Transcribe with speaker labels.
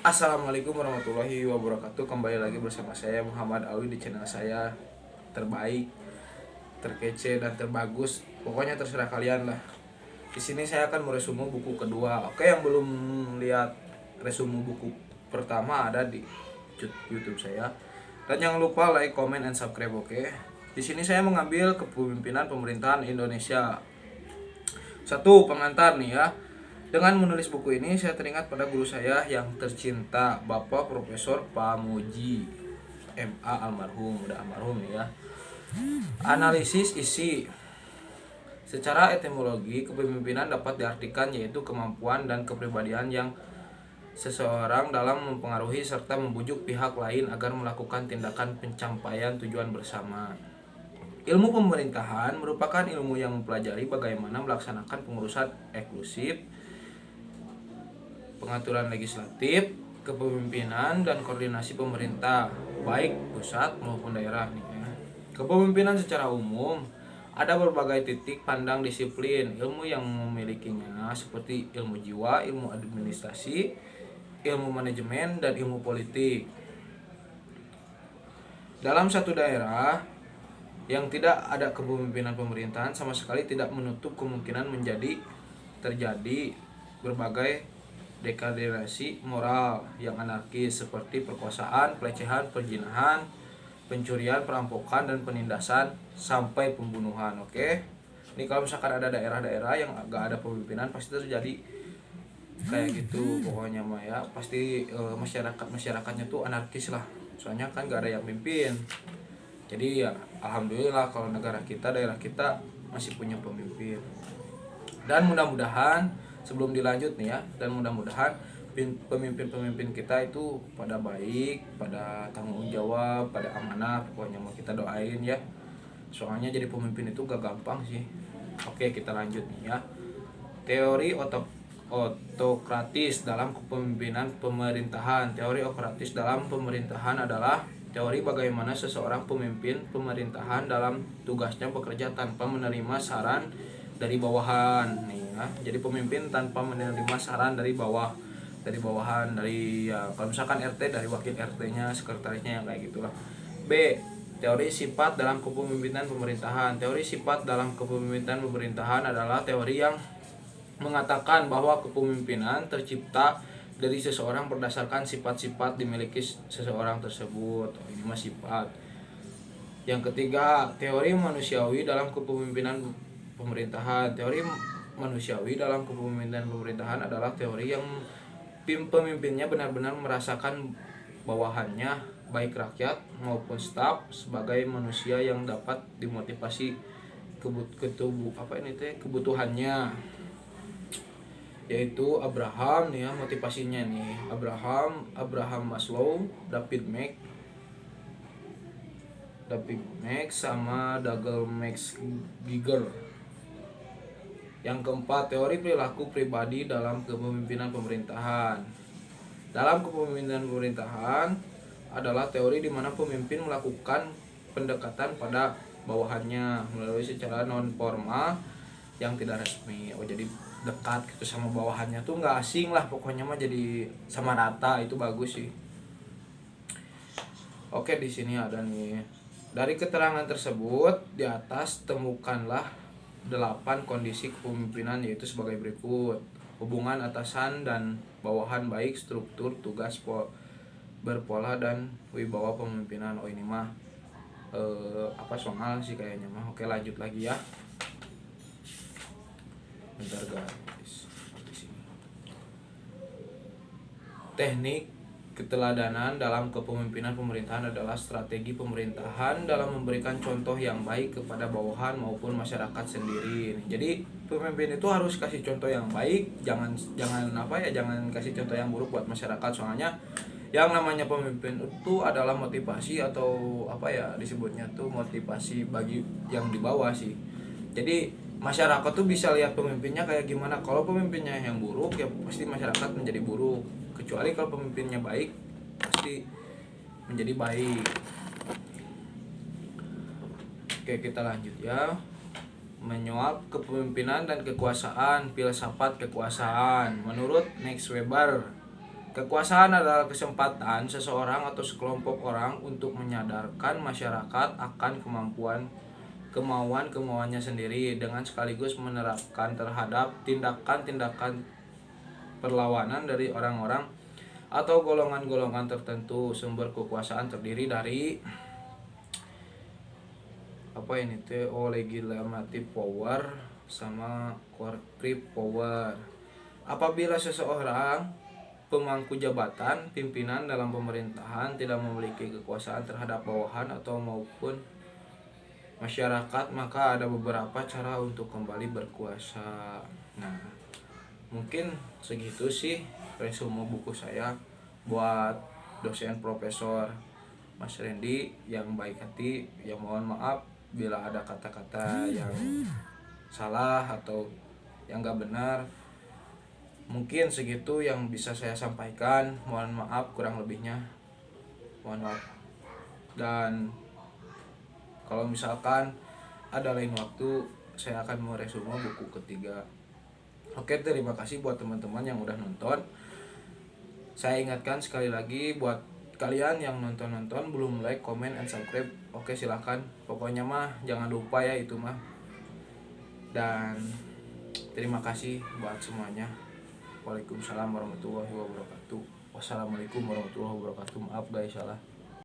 Speaker 1: Assalamualaikum warahmatullahi wabarakatuh. Kembali lagi bersama saya Muhammad Alwi di channel saya terbaik, terkece dan terbagus. Pokoknya terserah kalian lah. Di sini saya akan meresume buku kedua. Oke, yang belum lihat resume buku pertama ada di YouTube saya. Dan jangan lupa like, comment, and subscribe. Oke. Di sini saya mengambil kepemimpinan pemerintahan Indonesia. Satu pengantar nih ya. Dengan menulis buku ini saya teringat pada guru saya yang tercinta, Bapak Profesor Pamuji MA almarhum, udah almarhum ya. Analisis isi. Secara etimologi, kepemimpinan dapat diartikan yaitu kemampuan dan kepribadian yang seseorang dalam mempengaruhi serta membujuk pihak lain agar melakukan tindakan pencapaian tujuan bersama. Ilmu pemerintahan merupakan ilmu yang mempelajari bagaimana melaksanakan pengurusan eksklusif, pengaturan legislatif, kepemimpinan, dan koordinasi pemerintah, baik pusat maupun daerah nih ya. Kepemimpinan secara umum ada berbagai titik pandang disiplin ilmu yang memilikinya seperti ilmu jiwa, ilmu administrasi, ilmu manajemen, dan ilmu politik. Dalam satu daerah yang tidak ada kepemimpinan pemerintahan sama sekali tidak menutup kemungkinan terjadi berbagai degradasi moral yang anarkis seperti perkosaan, pelecehan, perzinahan, pencurian, perampokan, dan penindasan sampai pembunuhan. Oke. Ini kalau misalkan ada daerah-daerah yang agak ada pemimpinan pasti terjadi kayak gitu pokoknya mah ya. Pasti masyarakatnya tuh anarkis lah. Soalnya kan gak ada yang mimpin. Jadi ya alhamdulillah kalau negara kita, daerah kita masih punya pemimpin. Dan mudah-mudahan sebelum dilanjut nih ya, dan mudah-mudahan pemimpin-pemimpin kita itu pada baik, pada tanggung jawab, pada amanah, pokoknya mau kita doain ya. Soalnya jadi pemimpin itu gak gampang sih. Oke, kita lanjut nih ya. Teori otokratis dalam kepemimpinan pemerintahan. Teori otokratis dalam pemerintahan adalah teori bagaimana seseorang pemimpin pemerintahan dalam tugasnya bekerja tanpa menerima saran dari bawahan nih ya. Jadi pemimpin tanpa menerima saran dari bawahan, dari ya kalau misalkan RT dari wakil RT-nya, sekretarisnya yang kayak gitulah. B. Teori sifat dalam kepemimpinan pemerintahan. Teori sifat dalam kepemimpinan pemerintahan adalah teori yang mengatakan bahwa kepemimpinan tercipta dari seseorang berdasarkan sifat-sifat dimiliki seseorang tersebut. Oh, ini mah sifat. Yang ketiga, teori manusiawi dalam kepemimpinan pemerintahan. Teori manusiawi dalam kepemimpinan pemerintahan adalah teori yang pemimpinnya benar-benar merasakan bawahannya, baik rakyat maupun staf, sebagai manusia yang dapat dimotivasi kebutuhannya, yaitu Abraham nih ya, motivasinya nih Abraham Maslow, David Max sama Douglas Max Giger. Yang keempat, teori perilaku pribadi dalam kepemimpinan pemerintahan. Dalam kepemimpinan pemerintahan adalah teori di mana pemimpin melakukan pendekatan pada bawahannya melalui secara non formal yang tidak resmi. Oh, jadi dekat gitu sama bawahannya tuh nggak asing lah, pokoknya mah jadi sama rata, itu bagus sih. Oke, di sini ada nih. Dari keterangan tersebut di atas temukanlah 8 kondisi kepemimpinan, yaitu sebagai berikut. Hubungan atasan dan bawahan baik, struktur tugas berpola, dan wibawa pemimpinan. Oh, ini mah soal sih kayaknya mah. Oke, lanjut lagi ya. Bentar guys. Di sini. Teknik keteladanan dalam kepemimpinan pemerintahan adalah strategi pemerintahan dalam memberikan contoh yang baik kepada bawahan maupun masyarakat sendiri. Jadi pemimpin itu harus kasih contoh yang baik, jangan kasih contoh yang buruk buat masyarakat. Soalnya yang namanya pemimpin itu adalah motivasi atau disebutnya tuh motivasi bagi yang di bawah sih. Jadi masyarakat tuh bisa lihat pemimpinnya kayak gimana. Kalau pemimpinnya yang buruk ya pasti masyarakat menjadi buruk. Kecuali kalau pemimpinnya baik pasti menjadi baik. Oke, kita lanjut ya. Menyuap kepemimpinan dan kekuasaan, filsafat kekuasaan. Menurut Max Weber, Kekuasaan adalah kesempatan seseorang atau sekelompok orang untuk menyadarkan masyarakat akan kemauannya sendiri dengan sekaligus menerapkan terhadap tindakan-tindakan perlawanan dari orang-orang atau golongan-golongan tertentu. Sumber kekuasaan terdiri dari legislative power sama corporate power. Apabila seseorang pemangku jabatan pimpinan dalam pemerintahan tidak memiliki kekuasaan terhadap bawahan atau maupun masyarakat, maka ada beberapa cara untuk kembali berkuasa. Nah, mungkin segitu sih resume buku saya buat dosen Profesor Mas Randy yang baik hati. Yang mohon maaf bila ada kata-kata yang salah atau yang gak benar. Mungkin segitu yang bisa saya sampaikan. Mohon maaf kurang lebihnya. Mohon maaf. Dan kalau misalkan ada lain waktu, saya akan meresume buku ketiga. Oke, terima kasih buat teman-teman yang udah nonton. Saya ingatkan sekali lagi buat kalian yang nonton belum like, comment, and subscribe. Oke, silahkan. Pokoknya mah jangan lupa ya itu mah. Dan terima kasih buat semuanya. Waalaikumsalam warahmatullahi wabarakatuh. Wassalamualaikum warahmatullahi wabarakatuh. Maaf guys, salah.